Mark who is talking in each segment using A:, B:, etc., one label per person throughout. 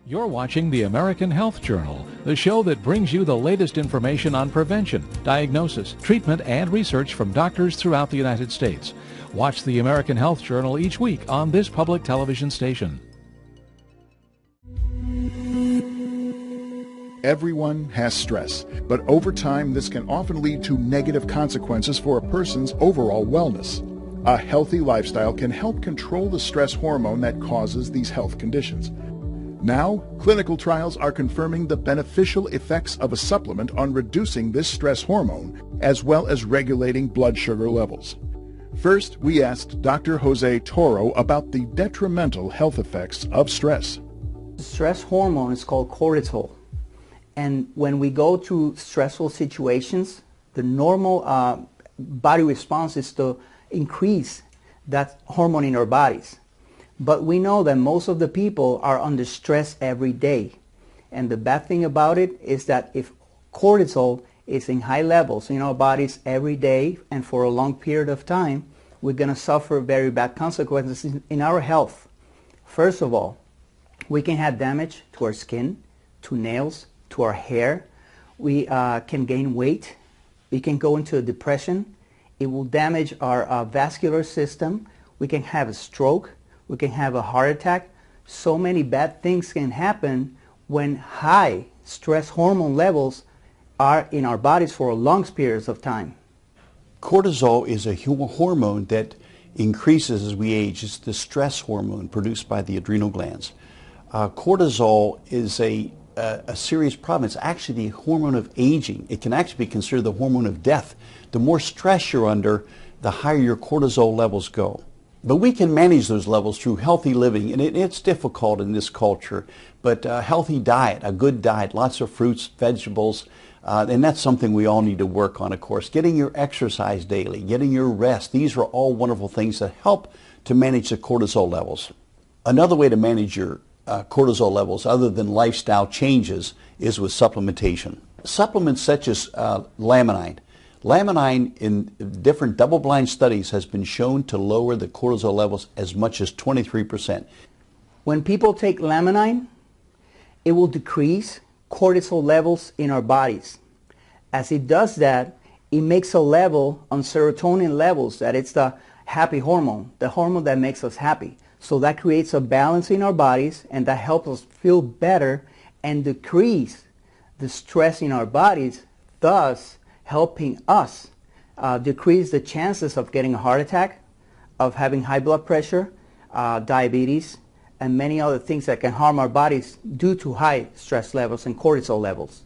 A: You're watching the American Health Journal, the show that brings you the latest information on prevention, diagnosis, treatment, and research from doctors throughout the United States. Watch the American Health Journal each week on this public television station.
B: Everyone has stress, but over time this can often lead to negative consequences for a person's overall wellness. A healthy lifestyle can help control the stress hormone that causes these health conditions. Now, clinical trials are confirming the beneficial effects of a supplement on reducing this stress hormone, as well as regulating blood sugar levels. First, we asked Dr. Jose Toro about the detrimental health effects of stress.
C: The stress hormone is called cortisol. And when we go through stressful situations, the normal body response is to increase that hormone in our bodies. But we know that most of the people are under stress every day. And the bad thing about it is that if cortisol is in high levels in our bodies every day and for a long period of time, we're going to suffer very bad consequences in our health. First of all, we can have damage to our skin, to nails, to our hair. We can gain weight. We can go into a depression. It will damage our vascular system. We can have a stroke. We can have a heart attack. So many bad things can happen when high stress hormone levels are in our bodies for long periods of time.
D: Cortisol is a hormone that increases as we age. It's the stress hormone produced by the adrenal glands. Cortisol is a serious problem. It's actually the hormone of aging. It can actually be considered the hormone of death. The more stress you're under, the higher your cortisol levels go. But we can manage those levels through healthy living, and it's difficult in this culture. But a healthy diet, a good diet, lots of fruits, vegetables, and that's something we all need to work on, of course. Getting your exercise daily, getting your rest, these are all wonderful things that help to manage the cortisol levels. Another way to manage your cortisol levels, other than lifestyle changes, is with supplementation. Supplements such as Laminine. Laminine in different double-blind studies has been shown to lower the cortisol levels as much as 23%.
C: When people take Laminine, it will decrease cortisol levels in our bodies. As it does that, it makes a level on serotonin levels, that it's the happy hormone, the hormone that makes us happy. So that creates a balance in our bodies, and that helps us feel better and decrease the stress in our bodies, thus helping us decrease the chances of getting a heart attack, of having high blood pressure, diabetes, and many other things that can harm our bodies due to high stress levels and cortisol levels.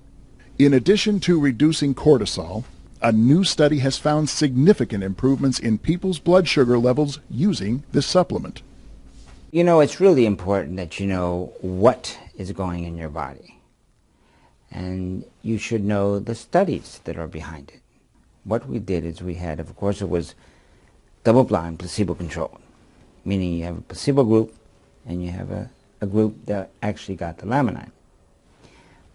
B: In addition to reducing cortisol, a new study has found significant improvements in people's blood sugar levels using this supplement.
E: You know, it's really important that you know what is going in your body. And you should know the studies that are behind it. What we did is we had, of course, it was double-blind, placebo-controlled, meaning you have a placebo group and you have a group that actually got the Laminine.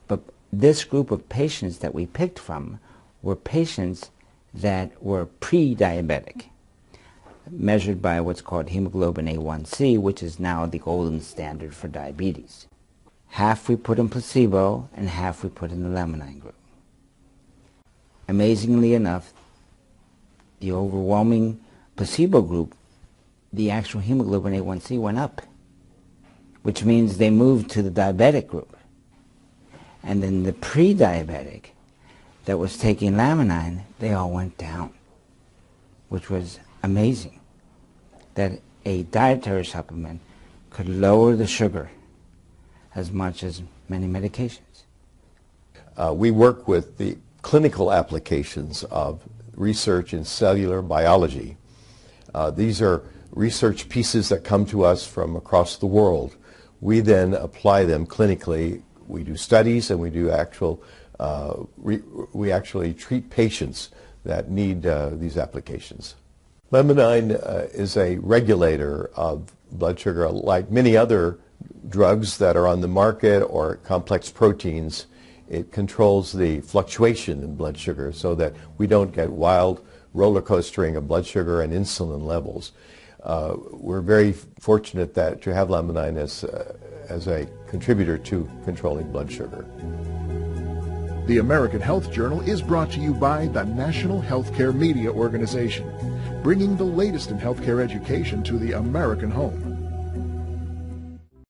E: But this group of patients that we picked from were patients that were pre-diabetic, measured by what's called hemoglobin A1C, which is now the golden standard for diabetes. Half we put in placebo and half we put in the Laminine group. Amazingly enough, the overwhelming placebo group, the actual hemoglobin A1C went up, which means they moved to the diabetic group. And then the pre-diabetic that was taking Laminine, they all went down, which was amazing that a dietary supplement could lower the sugar as much as many medications.
F: We work with the clinical applications of research in cellular biology. These are research pieces that come to us from across the world. We then apply them clinically. We do studies and we do we actually treat patients that need these applications. Laminine is a regulator of blood sugar, like many other drugs that are on the market or complex proteins. It controls the fluctuation in blood sugar so that we don't get wild roller coastering of blood sugar and insulin levels. We're very fortunate that to have Laminine as a contributor to controlling blood sugar.
B: The American Health Journal is brought to you by the National Healthcare Media Organization, bringing the latest in healthcare education to the American home.